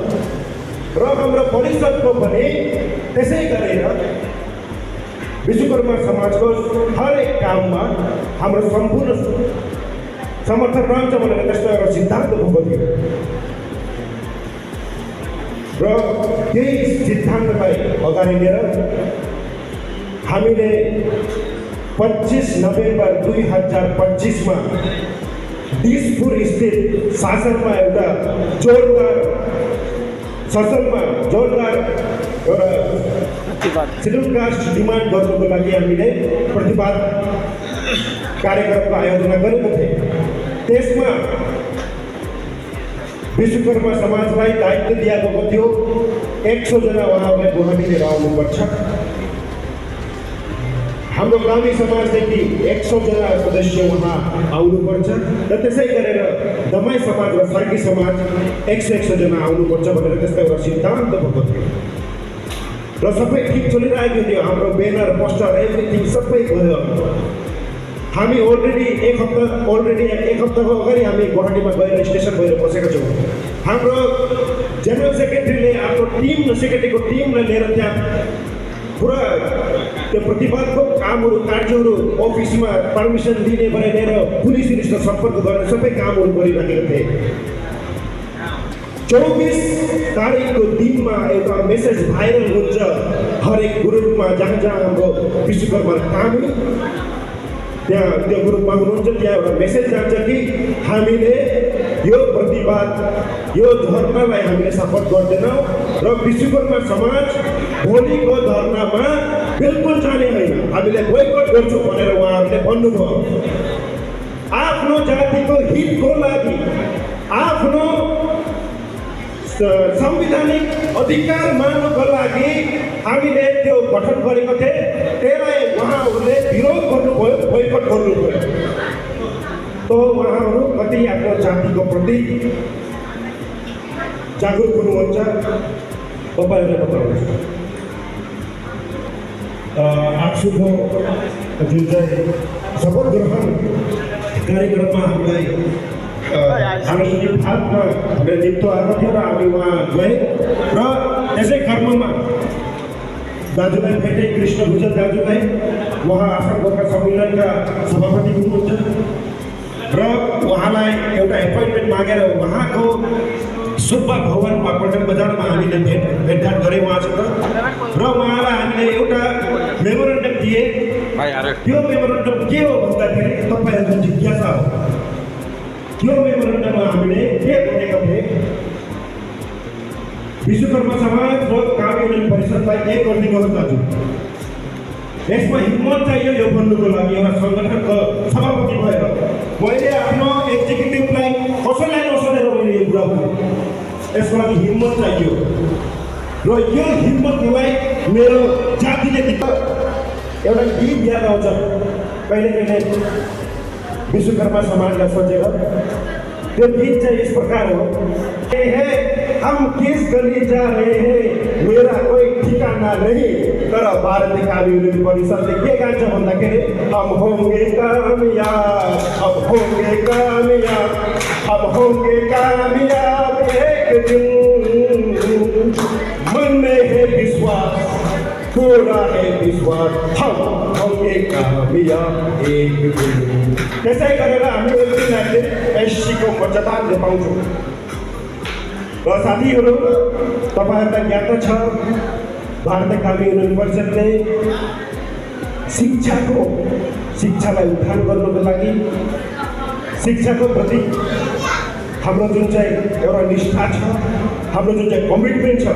र हाम्रो परिषदको पनि त्यसै गरेर विश्वकर्मा समाजको हरेक काममा हाम्रो सम्पूर्ण समर्थन रहन्छ भनेर त्यस्तो एउटा सिद्धान्त भएको थियो र त्यही सिद्धान्तलाई अगाडि लिएर हामीले 25 नोभेम्बर 2025 दिसपुर स्थित शासनमा एउटा जोरदार एउटा शेड्युल कास्ट डिमान्ड गर्नको लागि हामीले प्रतिवाद कार्यक्रमको आयोजना गरेको थियौँ। त्यसमा विश्वकर्मा समाजलाई दायित्व दिएको थियो 100 जना उहाँहरूलाई गुवाहाटी लिएर आउनुपर्छ। हाम्रो कामी समाजदेखि 100 जना सदस्य उहाँ आउनुपर्छ र त्यसै गरेर दमाई समाज र सर्की समाज 100 जना आउनुपर्छ भनेर त्यस्तो एउटा सिद्धान्त भएको थियो र सबै ठिक चलिरहेको थियो। हाम्रो ब्यानर पोस्टर एभ्रिथिङ सबै भयो। हामी अलरेडी एक हप्ताको अगाडि हामी गुवाहाटीमा गएर स्टेसन गएर बसेका छौँ। हाम्रो जेनरल सेक्रेटरीले आफ्नो सेक्रेटरीको टिमलाई लिएर त्यहाँ पुरा त्यो प्रतिवादको कामहरू कार्यहरू अफिसमा पर्मिसन दिने भनेर पुलिससँग सम्पर्क गरेर सबै कामहरू गरिराखेका थिए। 24 तारिकको दिनमा एउटा मेसेज भाइरल हुन्छ हरेक ग्रुपमा, जहाँ हाम्रो विश्वकर्मा कामी त्यहाँ त्यो ग्रुपमा हुनुहुन्छ। त्यहाँ एउटा मेसेज जान्छ कि हामीले यो प्रतिवाद यो धर्नालाई हामीले सपोर्ट गर्दैनौँ र विश्वकर्मा समाज भोलिको धर्नामा बिल्कुल जाने होइन, हामीले बोयकट गर्छौँ भनेर उहाँहरूले भन्नुभयो। आफ्नो जातिको हितको लागि, आफ्नो संवैधानिक अधिकार मान्नको लागि हामीले त्यो गठन गरेको थिए। त्यसलाई उहाँहरूले विरोध गर्नुभयो, बोयकट गर्नुभयो। तो उहाँहरू चाहिँ आफ्नो जातिको प्रति जागरुक हुनुहुन्छ तपाईँहरूले बताउनुहुन्छ। आजको जुन चाहिँ शपथ ग्रहण कार्यक्रममा हामीलाई सांस्कृतिक भागमा हाम्रो नेतृत्व आएको थियो र हामी उहाँ गए र त्यसै क्रममा दाजुभाइ भेटे कृष्ण भुजन दाजुभाइ उहाँ आसाम गोर्खा सम्मेलनका सभापति हुनुहुन्छ र उहाँलाई एउटा एपोइन्टमेन्ट मागेर उहाँको सुब्बा भवनमा पल्टन बजारमा हामीले भेटघाट गऱ्यौँ उहाँसँग र उहाँलाई हामीले एउटा मेमोरेन्डम दिए। त्यो मेमोरेन्डम के हो भन्दाखेरि तपाईँहरूको जिज्ञासा हो। त्यो मेमोरेन्डममा हामीले के भनेका थिए, विश्वकर्मा समाज र कामी युनियन परिषदलाई के गरिदिनुहोस् दाजु। यसमा हिम्मत चाहियो यो भन्नुको लागि एउटा सङ्गठनको सभापति भएर मैले आफ्नो एक्जिक्युटिभलाई कसैलाई नसोधेर मैले यो कुरा गरेँ। यसको लागि हिम्मत चाहियो र यो हिम्मतलाई मेरो जातिले एउटा गीत याद आउँछ कहिले कहिले विश्वकर्मा समाजलाई सोचेर। त्यो गीत चाहिँ यस प्रकार हो, हम किस गली जा रहे हैं मेरा कोई ठिकाना नहीं। तर भारतीय कामी युनियन परिषदले के गान्छ भन्दाखेरि हम होंगे कामयाब, हम होंगे कामयाब, हम होंगे कामयाब एक दिन। मन में है विश्वास, पूरा है विश्वास, हम होंगे कामयाब एक दिन। त्यसै गरेर हामी एक दिन एससीको मर्यादा पाउँछौँ। र साथीहरू तपाईँहरूलाई ज्ञात छ भारतीय कामी युनियन परिषदले शिक्षालाई उत्थान गर्नको लागि शिक्षाको प्रति हाम्रो जुन चाहिँ एउटा निष्ठा छ, हाम्रो जुन चाहिँ कमिटमेन्ट छ,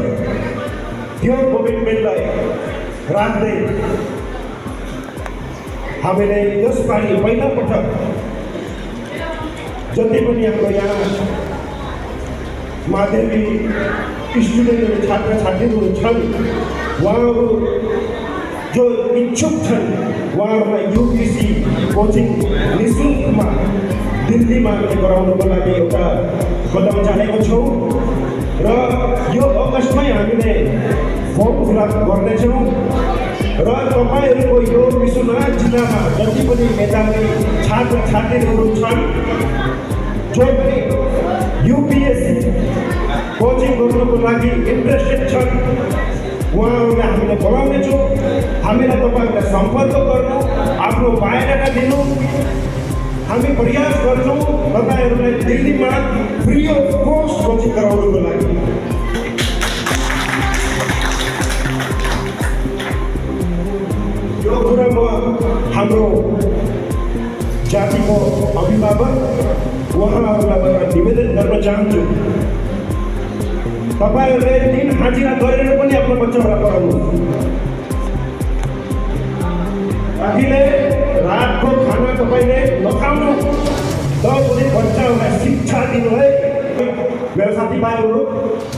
त्यो कमिटमेन्टलाई राख्दै हामीले यसपालि पहिलोपटक जति पनि हाम्रो यहाँ माध्यमिक स्टुडेन्टहरू छात्र छात्रीहरू छन् उहाँहरू जो इच्छुक छन् उहाँहरूलाई युपिसी कोचिङ निःशुल्कमा दिल्लीमा गराउनको लागि एउटा कदम चालेको छौँ र यो अगस्तमै हामीले फर्म फिलअप गर्नेछौँ र तपाईँहरूको यो विश्वनाथ जिल्लामा जति पनि मेधावी छात्र छात्रीहरू छन् जो पनि युपिएससी कोचिङ गर्नुको लागि इन्ट्रेस्टेड छन् उहाँहरूलाई हामीले बोलाउनेछौँ। हामीलाई तपाईँहरूलाई सम्पर्क गर्नु, आफ्नो बायोडाटा दिनु, हामी प्रयास गर्छौँ तपाईँहरूलाई दिल्लीमा फ्री अफ कस्ट कोचिङ गराउनुको लागि। यो कुरा म हाम्रो जातिको अभिभावक उहाँहरूलाई निवेदन गर्न चाहन्छु, तपाईँहरूले दिन हाजिरा गरेर पनि आफ्नो बच्चाहरूलाई पढाउनु। रातिले रातको खाना तपाईँले नखाउनु, तपाईँले बच्चाहरूलाई शिक्षा दिनु है। मेरो साथीभाइहरू,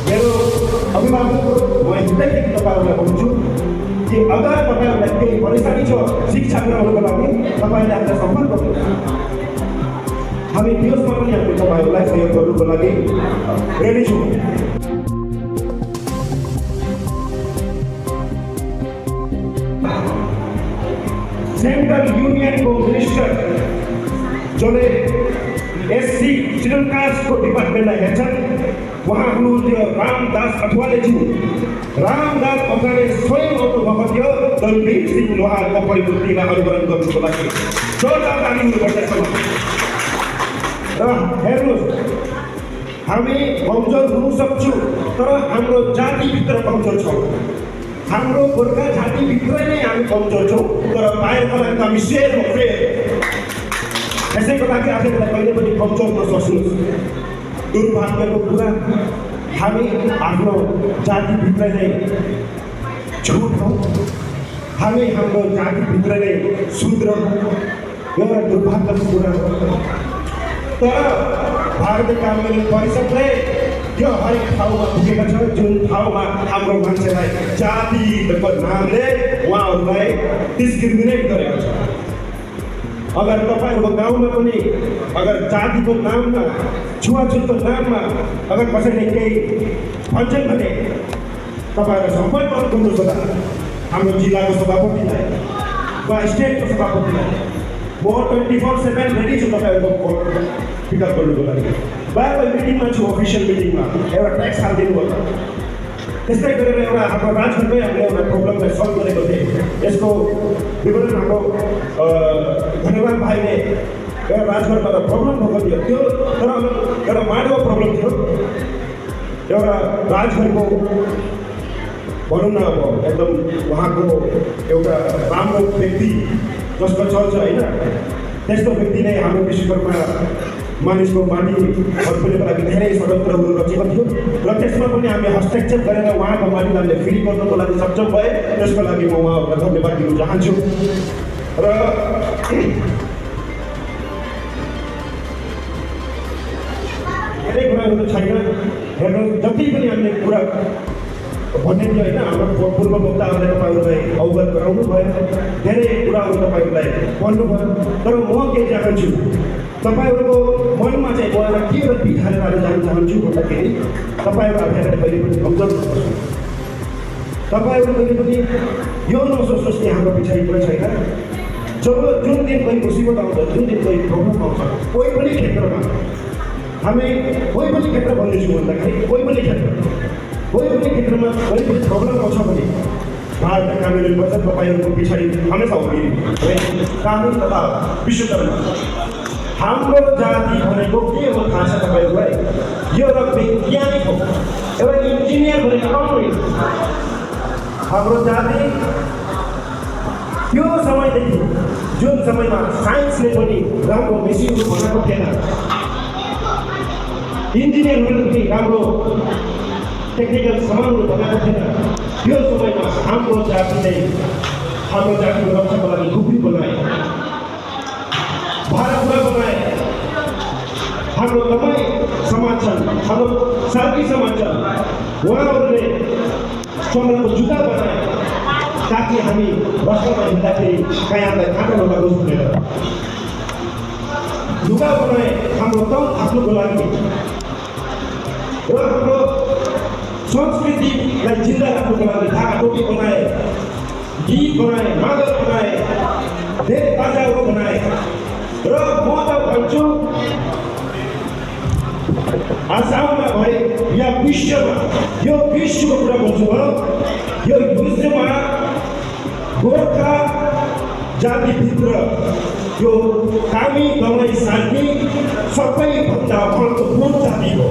मेरो अभिभावकहरू, म हिँड्दैदेखि तपाईँहरूलाई भन्छु कि अगर तपाईँहरूलाई केही परेशानी छ शिक्षा गराउनुको लागि तपाईँले हामीलाई सम्पर्क गर्नुहोस्। हामी दिवसमा पनि हामीले तपाईँहरूलाई सहयोग गर्नुको लागि रेडी छौँ। सेन्ट्रल युनियनको मिनिस्टर जसले एससी सिडुल कास्टको डिपार्टमेन्टलाई हेर्छन् उहाँ हुनुहुन्थ्यो रामदास अठवालेज्यू। रामदास अठवाले स्वयं आउनुभएको थियो दलवीर सिंह लोहारको परिपूर्तिलाई अनुगमन गर्नुको लागि। जोरदार ताली हुनुपर्छ यसमा। र हेर्नुहोस्, हामी कमजोर हुन सक्छौँ तर हाम्रो जातिभित्र कमजोर छौँ। हाम्रो गोर्खा जातिभित्रै नै हामी कमजोर छौँ तर बाहिरको लागि त हामी शेर हो, शेर। यसैको लागि आफैलाई कहिले पनि कमजोर नसोच्नुहोस्। दुर्भाग्यको कुरा हामी आफ्नो जातिभित्रै नै झुट हौँ, हामी हाम्रो जातिभित्रै नै शूद्र हौँ। एउटा दुर्भाग्यको कुरा हो। तर भारतीय कामी युनियन परिषदले यो हरेक ठाउँमा पुगेको छ जुन ठाउँमा हाम्रो मान्छेलाई जातिको नामले उहाँहरूलाई डिस्क्रिमिनेट गरेको छ। अगर तपाईँहरूको गाउँमा पनि अगर जातिको नाममा छुवाछुतको नाममा अगर कसैले केही भन्छन् भने तपाईँहरू सम्पर्क गर्नुहोस् होला हाम्रो जिल्लाको सभापतिलाई वा स्टेटको सभापतिलाई। म 24/7 रेडी छु तपाईँहरूको पिकअप गर्नुको लागि। बाहिर मिटिङमा छु, अफिसियल मिटिङमा एउटा ट्याक्स हालिदिनु होला। त्यस्तै गरेर एउटा हाम्रो राजघरमै हामीले एउटा प्रोब्लमलाई सल्भ गरेको थिएँ। यसको विवरण हाम्रो धन्यवाद भाइले एउटा राजघरमा त प्रब्लम भएको थियो त्यो, तर एउटा माटोको प्रब्लम थियो। एउटा राजघरको भनौँ न अब एकदम उहाँको एउटा राम्रो व्यक्ति जसको चल्छ होइन, त्यस्तो व्यक्ति नै हाम्रो विश्वकर्मा मानिसको माथि फर्कुनेको लागि धेरै षड्यन्त्रहरू रचेको थियो र त्यसमा पनि हामी हस्तक्षेप गरेर उहाँको मालिकहरूले फेरि गर्नको लागि सक्षम भए। त्यसको लागि म उहाँहरूलाई धन्यवाद दिन चाहन्छु। र धेरै कुराहरू त छैन, हेर्नु जति पनि हामीले कुरा भन्ने थियो होइन, हाम्रो पूर्व वक्ताहरूले तपाईँहरूलाई अवगत गराउनु भयो, धेरै कुराहरू तपाईँहरूलाई भन्नुभयो। तर म के चाहन्छु, तपाईँहरूको मनमा चाहिँ म एउटा के एउटा पिठ हालेर जान चाहन्छु भन्दाखेरि तपाईँहरू आफैलाई कहिले पनि कमजोर हुनुपर्छ। तपाईँहरू कहिले पनि यो नसोच्नुहोस् कि हाम्रो पछाडि कोही छैन। जब जुन दिन कोही मुसिबत आउँछ, जुन दिन कोही प्रब्लम आउँछ, कोही पनि क्षेत्रमा हामी कोही पनि क्षेत्र भन्दैछु भन्दाखेरि कोही पनि क्षेत्रमा कोही पनि प्रब्लम आउँछ भने भारतका कानुन पर्छ। तपाईँहरूको पछाडि हमेसा उभिने कानुन तथा विश्वकर्मा। हाम्रो जाति भनेको के हो थाहा छ तपाईँहरूलाई? यो एउटा वैज्ञानिक हो, एउटा इन्जिनियर भनेको कम होइन। हाम्रो जाति त्यो समयदेखि जुन समयमा साइन्सले पनि राम्रो मेसिनहरू बनाएको थिएन, इन्जिनियरहरूले पनि राम्रो टेक्निकल सामानहरू बनाएको थिएन, त्यो समयमा हाम्रो जातिले हाम्रो जातिको रक्षाको लागि खुकुरी बनाए, भारतमा बनाए। हाम्रो तपाईँ समाज छन्, हाम्रो साथी समाज छन्, उहाँहरूले चन्द्रको जुत्ता बनाए ताकि हामी रस्तामा हिँड्दाखेरि कायाँलाई काँटा नलागोस् भनेर। लुगा बनाए हाम्रो तल थाप्नुको लागि र हाम्रो संस्कृतिलाई जिन्दा राख्नुको लागि ढाका टोपी बनाए, गीत बनाए, मादल बनाए, धेरै बाजाहरू बनाए। र म त भन्छु आसाममा भए या विश्वमा, यो विश्वको कुरा भन्छु म, यो विश्वमा गोर्खा जातिभित्र यो कामी दमाई सार्की सबैभन्दा महत्त्वपूर्ण जाति हो।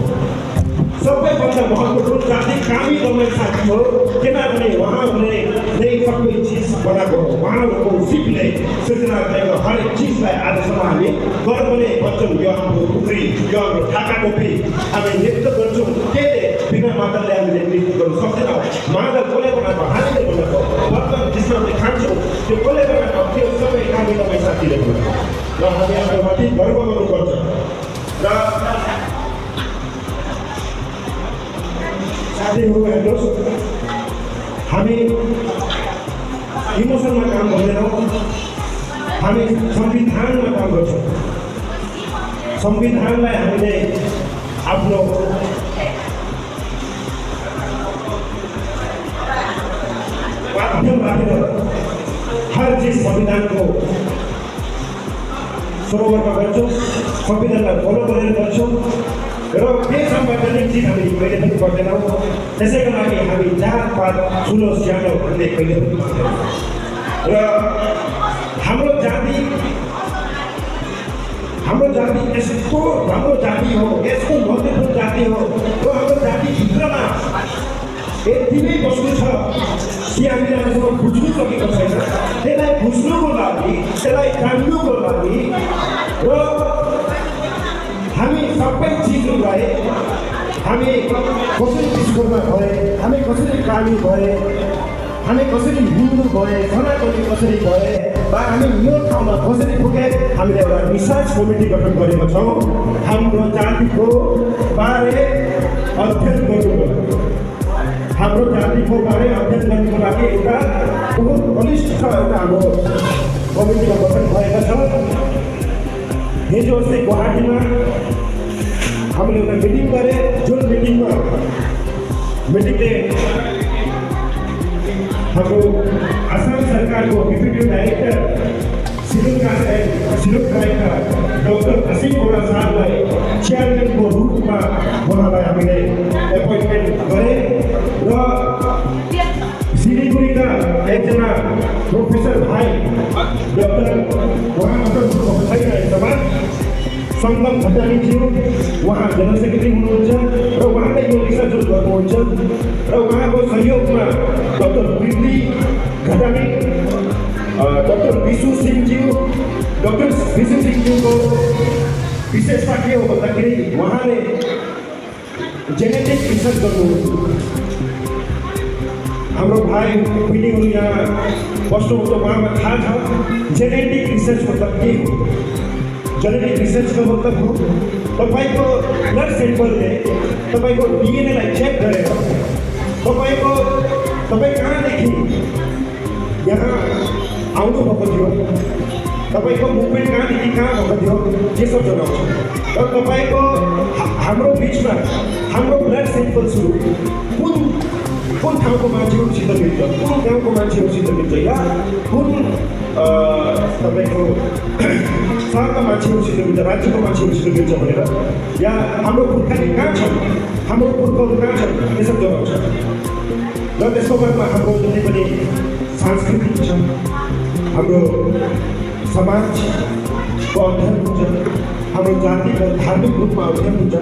सबैभन्दा महत्त्वपूर्ण जाति कामी दमाई सार्की हो, किनभने उहाँहरूले नै सबै चिज बनाएको हो। उहाँहरूको सिपले सृजना गरेको हरेक चिजलाई आजसम्म हामी गर्वले भन्छौँ। यो हाम्रो खुकुरी, यो हाम्रो ढाका टोपी हामी नृत्य गर्छौँ। केले बिना मादलले हामीले नृत्य गर्नु सक्दैनौँ। मादल कसले बनाएको? हामीले बनाएको। बर्तन जसमा हामीले खान्छौँ त्यो कसले बनाएको? त्यो सबै कामी दमाई सार्कीले बनाएको। र हामी आफ्नो माथि गर्व गर्नुपर्छ। र साथीहरू हेर्नुहोस्, हामी इमोसनमा काम गर्दैनौँ, हामी संविधानमा काम गर्छौँ। संविधानलाई हामीले आफ्नो माध्यम राखेर हर चिज संविधानको सरोवरमा गर्छौँ, संविधानलाई फलो गरेर गर्छौँ। र बेसंवैधानिक चिज हामी कहिले पनि गर्दैनौँ। त्यसैको लागि हामी जातपात ठुलो सानो भन्ने कहिले पनि गर्दैनौँ। र हाम्रो जाति यस्तो राम्रो जाति हो, यस्तो महत्त्वपूर्ण जाति हो। र हाम्रो जातिभित्रमा यति नै वस्तु छ कि हामीले अहिलेसम्म बुझ्नु सकेको छैन। त्यसलाई बुझ्नुको लागि, त्यसलाई जान्नुको लागि र हामी सबै चिजहरूलाई हामी कसरी विश्वकर्मा भए, हामी कसरी कामी भए, हामी कसरी हिन्दू भए, सनातनी कसरी भए, वा हामी यो ठाउँमा कसरी पुगे, हामीले एउटा रिसर्च कमिटी गठन गरेका छौँ हाम्रो जातिको बारे अध्ययन गर्नुको लागि। हाम्रो जातिको बारे अध्ययन गर्नुको लागि एउटा बहुत बलिष्ठ एउटा हाम्रो कमिटीको गठन भएको छ। हिजो अस्ति गुवाहाटीमा हामीले एउटा मिटिङ गरे, जुन मिटिङले हाम्रो आसाम सरकारको डेप्युटी डाइरेक्टर सिलुक डाइरेक्टर डाक्टर असीम बोरा साहबलाई चेयरम्यानको रूपमा उहाँलाई हामीले एपोइन्टमेन्ट गरे र सिलिगुडीका एकजना प्रोफेसर भाइ डाक्टर उहाँबाट छैन यसमा सङ्गम भट्टारीज्यू, उहाँ जनरल सेक्रेटरी हुनुहुन्छ र उहाँले यो रिसर्च गर्नुहुन्छ र उहाँको सहयोगमा डाक्टर प्रीति घटानी, डाक्टर विशु सिंहज्यू, डाक्टर विशु सिंहज्यूको विशेषता के हो भन्दाखेरि उहाँले जेनेटिक रिसर्च गर्नुहुन्छ। हाम्रो भाइ बहिनीहरू यहाँ बस्नुहुन्छ, उहाँमा थाहा छ जेनेटिक रिसर्च मतलब के हो। जेनेटिक रिसर्चको मतलब हो तपाईँको ब्लड सेम्पलले तपाईँको डिएनएलाई चेक गरेर तपाईँ कहाँदेखि यहाँ आउनुभएको थियो, तपाईँको मुभमेन्ट कहाँदेखि कहाँ भएको थियो, ये सब जनाउँछ। र तपाईँको हाम्रो बिचमा हाम्रो ब्लड सेम्पल्सहरू कुन ठाउँको मान्छेहरूसित मिल्छ, कुन गाउँको मान्छेहरूसित मिल्छ या कुन तपाईँको सहरका मान्छेहरूसित मिल्छ, राज्यको मान्छेहरूसित मिल्छ भनेर, या हाम्रो पुर्खाले कहाँ छन्, हाम्रो पुर्खाहरू कहाँ छन्, यो सब जनाउँछ। र त्यसको बादमा हाम्रो जति पनि सांस्कृतिक छ, हाम्रो समाजको अध्ययन हुन्छ, हाम्रो जातिको धार्मिक रूपमा अध्ययन हुन्छ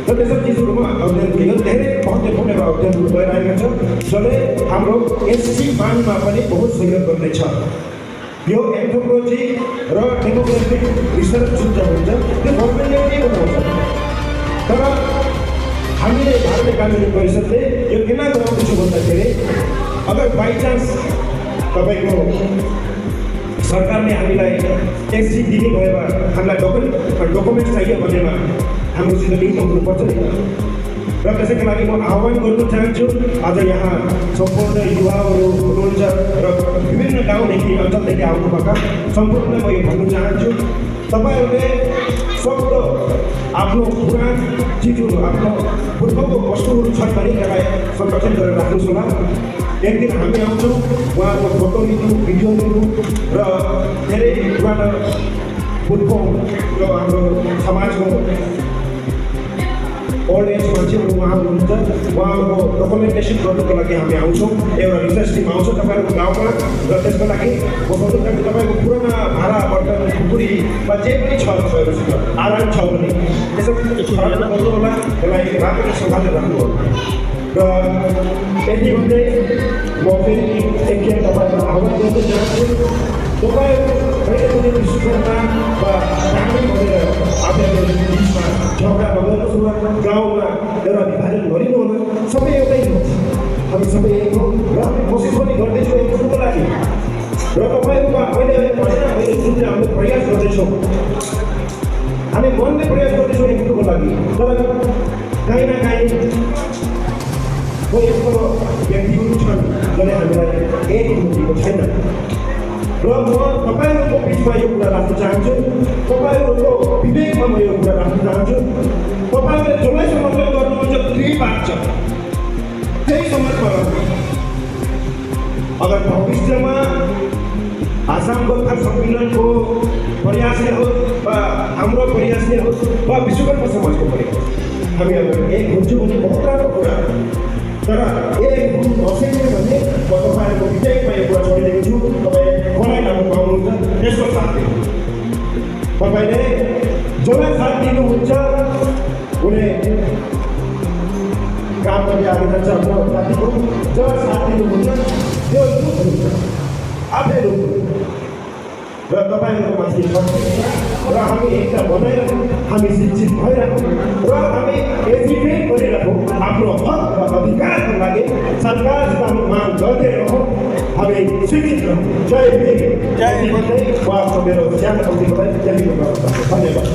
र त्यसो चिजहरूमा अध्ययन धेरै महत्त्वपूर्ण अध्ययनहरू भइरहेका छ, जसले हाम्रो एससी मागमा पनि बहुत सहयोग गर्नेछ। यो एन्थ्रोपोलोजी र डेमोग्राफिक रिसर्च जुन चाहिँ हुन्छ त्यो गभर्मेन्टले के बनाउँछ, तर हामीले भारतीय कानुनी परिषदले यो किन गराउँदैछु भन्दाखेरि अगर बाइचान्स तपाईँको सरकारले हामीलाई एससी दिने भएमा हामीलाई डकुमेन्ट चाहियो भनेमा हाम्रोसित लिङ्क हुनुपर्छ नि। र त्यसैको लागि म आह्वान गर्न चाहन्छु, आज यहाँ सम्पूर्ण युवाहरू हुनुहुन्छ र विभिन्न गाउँदेखि अञ्चलदेखि आउनुभएका सम्पूर्ण म यो भन्न चाहन्छु, तपाईँहरूले सक्दो आफ्नो पुरानो चिजहरू, आफ्नो पूर्वको वस्तुहरू छन् भने त्यसलाई संरक्षण गरेर राख्नुहोस् होला। एक दिन हामी आउँछौँ, उहाँको फोटो लिनु, भिडियो लिनु र धेरै पुरानो पूर्वको र हाम्रो समाजको ओल्ड एज मान्छेहरू उहाँ हुनुहुन्छ, उहाँहरूको डकुमेन्टेसन गर्नुको लागि हामी आउँछौँ। एउटा रिसर्च टिम आउँछ तपाईँहरूको गाउँमा र त्यसको लागि म भन्नु चाहन्छु तपाईँको पुराना भाडा बर्तन खुकुरी वा जे पनि छ तपाईँहरूसित आराम छ भने त्यसो गर्नु होला, त्यसलाई राम्ररी सम्हालेर राख्नु होला। र यति भन्दै म फेरि एकखेप तपाईँहरूलाई आह्वान गर्न चाहन्छु, तपाईँहरू कहिले पनि विश्वकर्मा वा ब्राह्मण भनेर आफ्नो बिचमा झगडा नगर्नुहोस् होला, गाउँमा एउटा विभाजन गरिनु होला। सबै एउटै हो, हामी सबै एक हो र हामी कोसिस पनि गर्दैछौँ एक हुनुको लागि। र तपाईँहरूमा अहिले भनेर अहिले जुन चाहिँ हामीले प्रयास गर्दैछौँ, हामी मनले प्रयास गर्दैछौँ एक हुनुको लागि, तर काहीँ न काहीँ यस्तो व्यक्तिहरू छन् जसले हामीलाई एक हुनु छैन। र म तपाईँहरूको बिचमा यो कुरा राख्न चाहन्छु, तपाईँहरूको विवेकमा म यो कुरा राख्न चाहन्छु, तपाईँहरूले जसलाई समर्थन गर्नुहुन्छ त्यही बात छ, त्यही समाजमा रहनु। अगर भविष्यमा आसाम गोर्खा सम्मेलनको प्रयासले होस् वा हाम्रो प्रयासले होस् वा विश्वकर्मा समाजको प्रयास, हामी अगर एक हुन्छौँ भने बहुत राम्रो कुरा। तर एक हुनु नसक्ने भने म तपाईँहरूको विवेकमा यो कुरा छोडिदिएको छु, तपाईँ कसलाई राम्रो पाउनुहुन्छ त्यसको साथ दिनु। तपाईँले जसलाई साथ दिनुहुन्छ उसले काम गर्ने आगे जान्छ आफ्नो जातिको, जसलाई साथ दिनुहुन्छ त्यो रुख हुन्छ, आफै रुख र तपाईँहरूको माथि र हामी एकता बनाइराखौँ, हामी शिक्षित भइराखौँ र हामी एजुकेट गरिराखौँ आफ्नो हक र अधिकारको लागि सरकारसित हामी माग गर्दै रहौँ, हामी शिक्षित रहौँ। जय भीम, जय भन्दै म आफ्नो मेरो सानो कम्तीको लागि धन्यवाद।